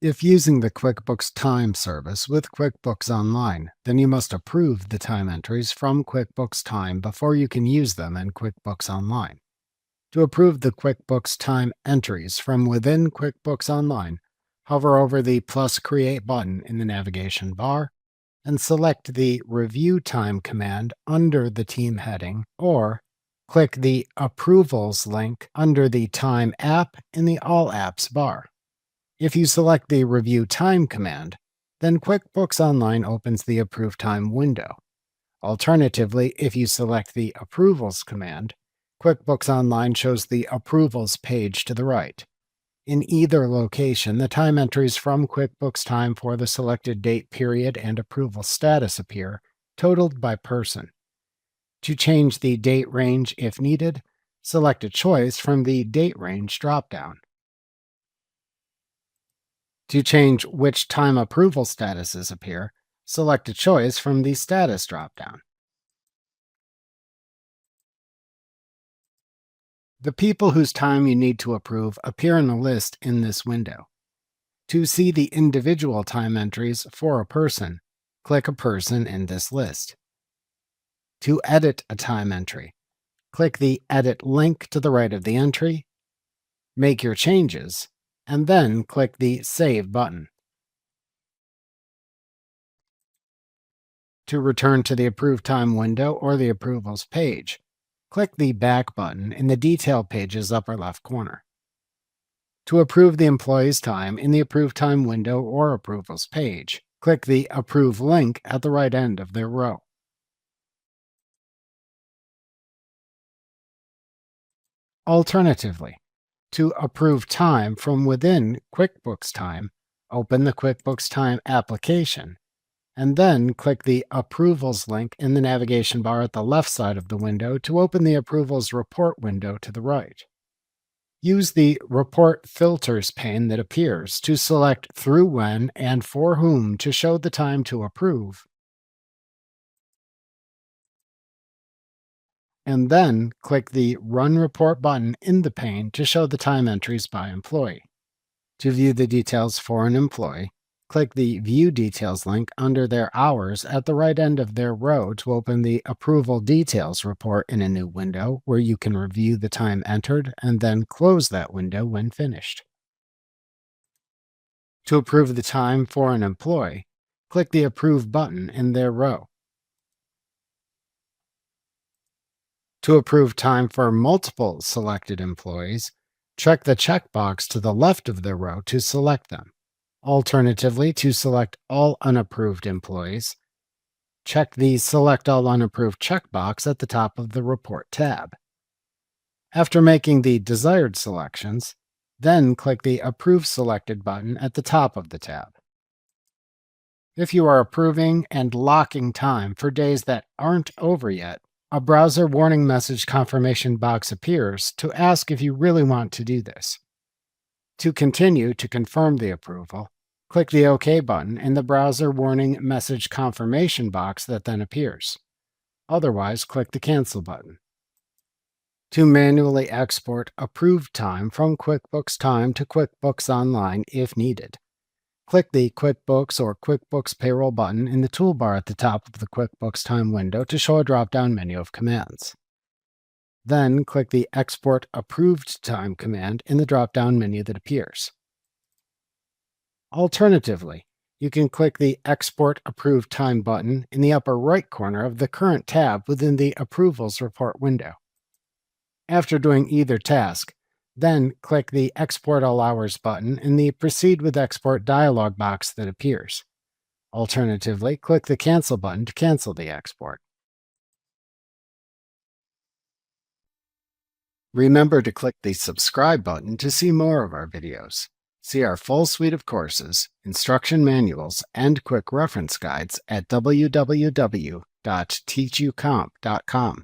If using the QuickBooks Time service with QuickBooks Online, then you must approve the time entries from QuickBooks Time before you can use them in QuickBooks Online. To approve the QuickBooks Time entries from within QuickBooks Online, hover over the plus Create button in the navigation bar and select the Review Time command under the Team heading, or click the Approvals link under the Time app in the All Apps bar. If you select the Review Time command, then QuickBooks Online opens the Approve Time window. Alternatively, if you select the Approvals command, QuickBooks Online shows the Approvals page to the right. In either location, the time entries from QuickBooks Time for the selected date period and approval status appear, totaled by person. To change the date range if needed, select a choice from the Date Range dropdown. To change which time approval statuses appear, select a choice from the Status dropdown. The people whose time you need to approve appear in a list in this window. To see the individual time entries for a person, click a person in this list. To edit a time entry, click the Edit link to the right of the entry, make your changes, and then click the Save button. To return to the Approved Time window or the Approvals page, click the Back button in the Detail page's upper left corner. To approve the employee's time in the Approved Time window or Approvals page, click the Approve link at the right end of their row. Alternatively, to approve time from within QuickBooks Time, open the QuickBooks Time application, and then click the Approvals link in the navigation bar at the left side of the window to open the Approvals Report window to the right. Use the Report Filters pane that appears to select through when and for whom to show the time to approve, and then click the Run Report button in the pane to show the time entries by employee. To view the details for an employee, click the View Details link under their hours at the right end of their row to open the Approval Details report in a new window where you can review the time entered and then close that window when finished. To approve the time for an employee, click the Approve button in their row. To approve time for multiple selected employees, check the checkbox to the left of the row to select them. Alternatively, to select all unapproved employees, check the Select All Unapproved checkbox at the top of the Report tab. After making the desired selections, then click the Approve Selected button at the top of the tab. If you are approving and locking time for days that aren't over yet, a browser warning message confirmation box appears to ask if you really want to do this. To continue to confirm the approval, click the OK button in the browser warning message confirmation box that then appears. Otherwise, click the Cancel button. To manually export approved time from QuickBooks Time to QuickBooks Online if needed, click the QuickBooks or QuickBooks Payroll button in the toolbar at the top of the QuickBooks Time window to show a drop-down menu of commands. Then click the Export Approved Time command in the drop-down menu that appears. Alternatively, you can click the Export Approved Time button in the upper right corner of the current tab within the Approvals Report window. After doing either task, then click the Export All Hours button in the Proceed with Export dialog box that appears. Alternatively, click the Cancel button to cancel the export. Remember to click the Subscribe button to see more of our videos. See our full suite of courses, instruction manuals, and quick reference guides at www.teachucomp.com.